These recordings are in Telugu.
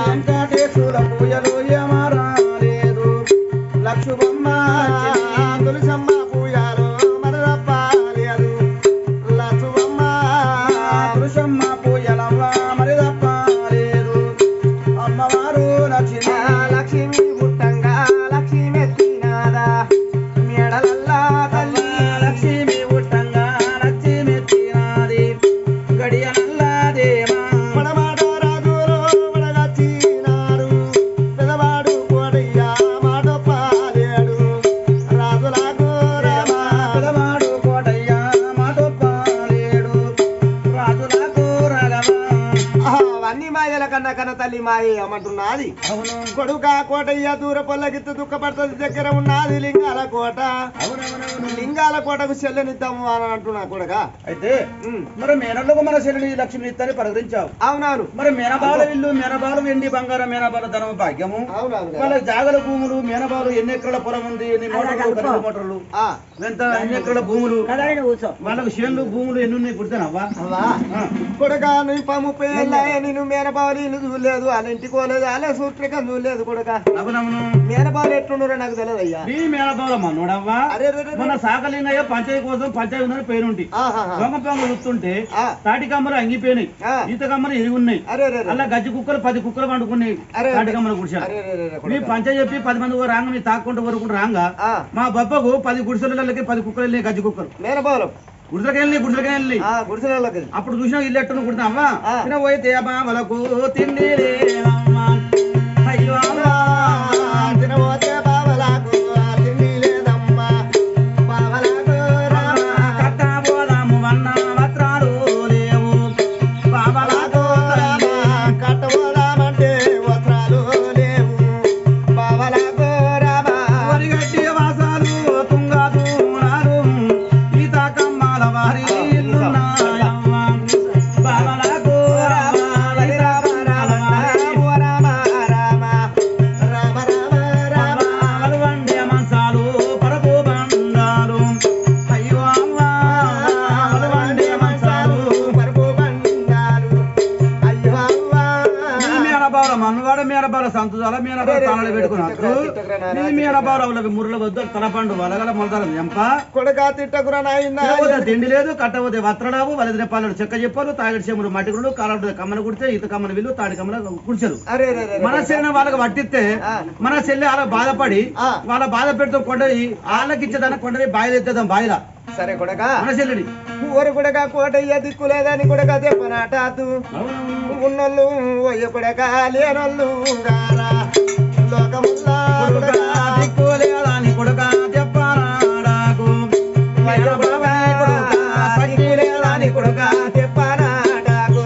వెంకటేశ్వర పూజలు ఏమారాలేదు లక్ష్మమ్మ తులసమ్మ పూజలు మన తప్పలేదు లక్ష్మమ్మ తులసమ్మ పూజలమ్మ మరి తప్పలేదు అమ్మవారు లక్ష్మి పుట్టంగా లక్ష్మి ఎత్తినాదా మేడలల్లా తల్లి లక్ష్మి పుట్టంగా లక్ష్మి ఎత్తినాది గడియలల్లా దేవా కన్న తల్లి మాయ ఏమంటున్నది కొడుక కోటయ్య దూర పొల్లగిత్తు దుఃఖపడుతుంది దగ్గర ఉన్నది లింగాల కోట లింగాల కోటకు చెల్లెనిద్దాము అని అంటున్నా కొడుక అయితే మరి మేనల్లోకి మన చెల్లిని లక్ష్మి ఇస్తారని ప్రకటించావు అవునవును మరి మేనబాల ఇల్లు మేనబాల వెండి బంగారం మేనబాల ధనం భాగ్యము వాళ్ళ జాగల భూములు మేనబాలు ఎన్ని ఎకరాల పొలం ఉంది ఎన్ని మోటార్లు ఎంత ఎన్ని ఎకరాల భూములు వాళ్ళకు చేనులు భూములు ఎన్ని ఉన్నాయి పుడతానవ్వా కొడుక నువ్వు 30 ఏళ్ళ నేను మేనబాలు చూడలేదు వాళ్ళ ఇంటికి పోలేదు వాళ్ళ సూత్రికం చూడలేదు కూడా మేనబాలు ఎట్లున్నారో నాకు తెలియదు అయ్యా మీ మేనబాలు మనోడవ్వా మన సాకలింగయ్య పంచాయతీ కోసం పంచాయతీ ఉందని పేరుంటి దొంగ పొంగ చూస్తుంటే తాటి కమ్మలు అంగిపోయినాయి ఈత కమ్మలు ఎరిగి ఉన్నాయి అలా గజ్జి కుక్కలు 10 కుక్కలు పండుకున్నాయి తాటి కమ్మలు గుడిసారు మీ పంచాయతీ చెప్పి 10 మంది రాంగ మీ తాక్కుంటూ వరకు రాంగా మా బొబ్బకు 10 గుడిసెలకి 10 కుక్కలు వెళ్ళినాయి గజ్జి కుక్కలు మేనబాలు గుడిసెలకెళ్ళి అప్పుడు చూసినా ఇల్లు ఎట్టును కుడతావా తినబోయితే బావలకు తిండి లేదమ్మా అయ్యో తినబోతే బావలకు తిండి లేదమ్మా బావలకు కట్టబోదాము అన్న వస్త్రాలు లేవు బావలకు కట్టబోదామంటే వస్త్రాలు లేవు బావలకు వరిగడ్డి వాసాలు తుంగాదు మేనబాల సంతోషాల మేనబాల తాళాలు పెట్టుకున్నారు మేనబాల ముర్రల వద్ద తలపండు వలగల మొలతాల ఎంప కొడగా తిట్టకురా నాయన తిండి లేదు కట్టబోతే వస్త్రడావు వలదిన పాలు చెక్క చెప్పారు తాగడి చెములు మట్టి గుళ్ళు కాలం కమ్మన కుడితే ఈత కమ్మన వీళ్ళు తాడి కమ్మల కుడిచారు మన చెల్లిన వాళ్ళకి పట్టిస్తే మన చెల్లి అలా బాధపడి వాళ్ళ బాధ పెడుతూ కొండవి వాళ్ళకి ఇచ్చేదాన్ని కొండవి బాయిలు ఎత్తేదాం బాయిలా సరే కొడగా మన చెల్లిని ఊరు కొడగా కోటయ్య దిక్కులేదని కొడగా తెప్పనాటాదు ఉన్నోళ్ళు ఒయ్య కొడగా లేనోళ్ళు గారా లోకముల్లా దిక్కులేదని కొడగా తెప్పనాడాకు సఖీలేదని కొడగా తెప్పనాడాకు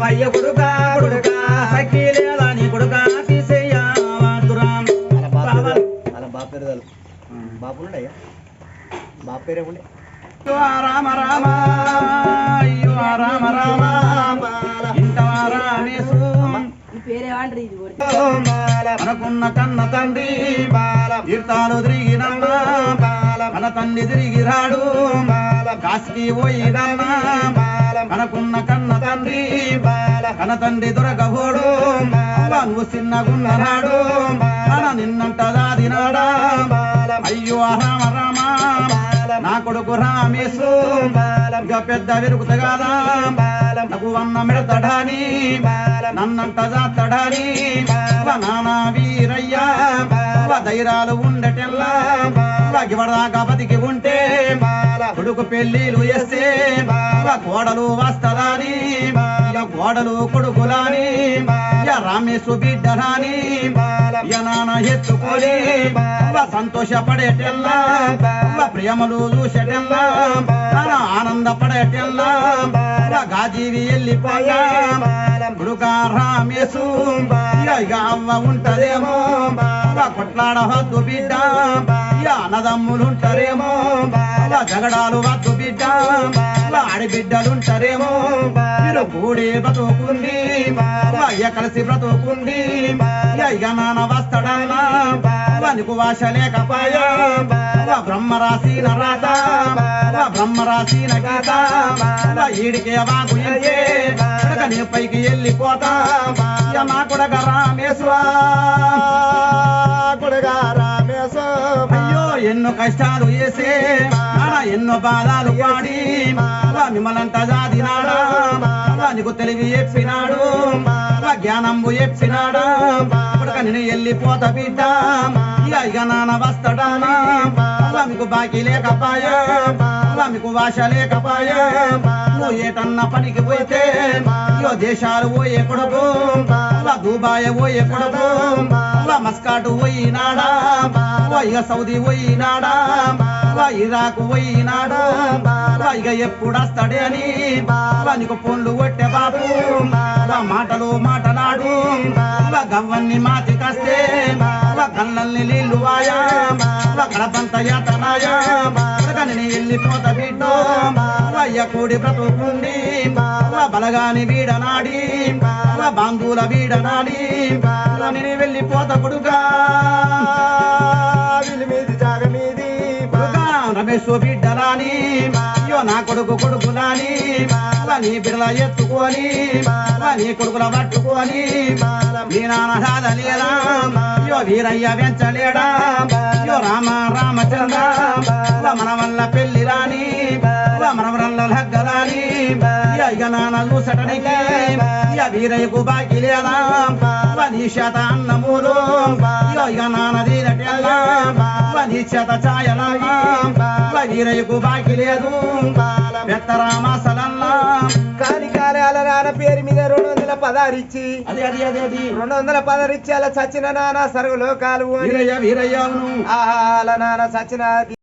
వయ్య కొడుగా కొడుగా సఖీలేదని కొడుగా తీసేయాదురాం అలా బాపేరుదలు బాపులుండయ్యా బాపు పేరే ఉండే రామ రామ అయ్యో రామ రామ ఇంటారామేసు మనకున్న కన్న తండ్రి తీర్థాలు తిరిగిన మన తండ్రి తిరిగి రాడు కాశీకి పోయినా మనకున్న కన్న తండ్రి కన్న తండ్రి దొరకబోడు నువ్వు చిన్నగున్ననాడు నిన్నంట దాదినాడా అయ్యో రామ రామ నా కొడుకు రామేశు పెద్ద వెరుగుత కాదా నాకు అన్న మెడతడాని నన్నంట జాతడాని నానా వీరయ్యా ధైర్యాలు ఉండటెల్లా ఇవడాగా బతికి ఉంటే కొడుకు పెళ్లిలు చేస్తే కోడలు వస్తదాని కోడలు కొడుకులాని రామేశు బిడ్డరాని నాన్న ఎత్తుకొని సంతోషపడేటెల్లా ప్రేమలు చూసేటెల్లా ఆనందపడేటెల్లా గాజీవి వెళ్ళిపోయా కొడుక రామేశు ఇక అవ్వ ఉంటదేమో కొట్లాడ వద్దు బిడ్డ అన్నదమ్ములుంటారేమో జగడాలు వద్దు బిడ్డ ఆడిబిడ్డలుంటారేమో మీరు కూడి బ్రతుకుంది కలిసి బ్రతుకుంది ఇక నాన్న వస్తాడన్నా నీకు వాస లేకపోయా బ్రహ్మ రాసిన రాత బ్రహ్మ రాసిన గీత ఈడికే వాకు నీ పైకి వెళ్ళిపోతా మా కొడక రామేశ్వర కొడుగా రామేశో అయ్యో ఎన్నో కష్టాలు వేసే ఎన్నో బాధలు పాడి మిమ్మల్ంతా జాదినాడా నీకు తెలివి చెప్పినాడు జ్ఞానంబు చెప్పినాడా కొడుక నేను వెళ్ళిపోతా బిడ్డ ఇక నాన్న వస్తాడానా మీకు బాకీ లేకపాయా మీకు భాష లేకపాయా నువ్వు ఏటన్నా పనికి పోతే ఇయో దేశాలు పోయే కొడుకు దుబాయ్ పోయే కొడుకు మస్కాటు పోయినాడా ఇక సౌదీ పోయినాడా ఇరాక్ పోయినాడా ఇక ఎప్పుడు వస్తాడే అని నీకు ఫోన్లు కొట్టే బాబు మాటలు మాటలాడు గవ్వన్ని మాతి కాస్తే కళ్ళల్ని నీళ్లు వాయా కడపంత యాతనాయా నేను వెళ్ళిపోతా బిడ్డో అయ్య కూడి బ్రతుకుండి బలగాని వీడనాడి బాంధువుల వీడనాడి నేను వెళ్ళిపోతా కొడుగా మీది జాగ మీది రమేష్ బిడ్డలాని అయ్యో నా కొడుకులాని నీ బిడ్డల ఎత్తుకొని నీ కొడుకుల పట్టుకొని నీ నాన్న రాధలేదా అయ్యో వీరయ్య వెంచలేడా అయ్యో రామచంద్ర మన వల్ల పెళ్లి రాని మన వల్ల లగ్గరాని ఇక నాన్న చూసటనికి ఇక వీరయ్యకు బాకీ లేదా నీ చేత అన్నమూలు ఇక నాన్న దీనటెల్లా నీ చేత ఛాయలాగా వీరయ్యకు బాకీ లేదు పెత్తరామాసలల్లా కాని కార్యాల నాన్న పేరు మీద 216 ఇచ్చి అది 216 ఇచ్చి అలా చచ్చిన నాన్న సర్వలోకాలు వీరయ్య అలా నాన్న చచ్చిన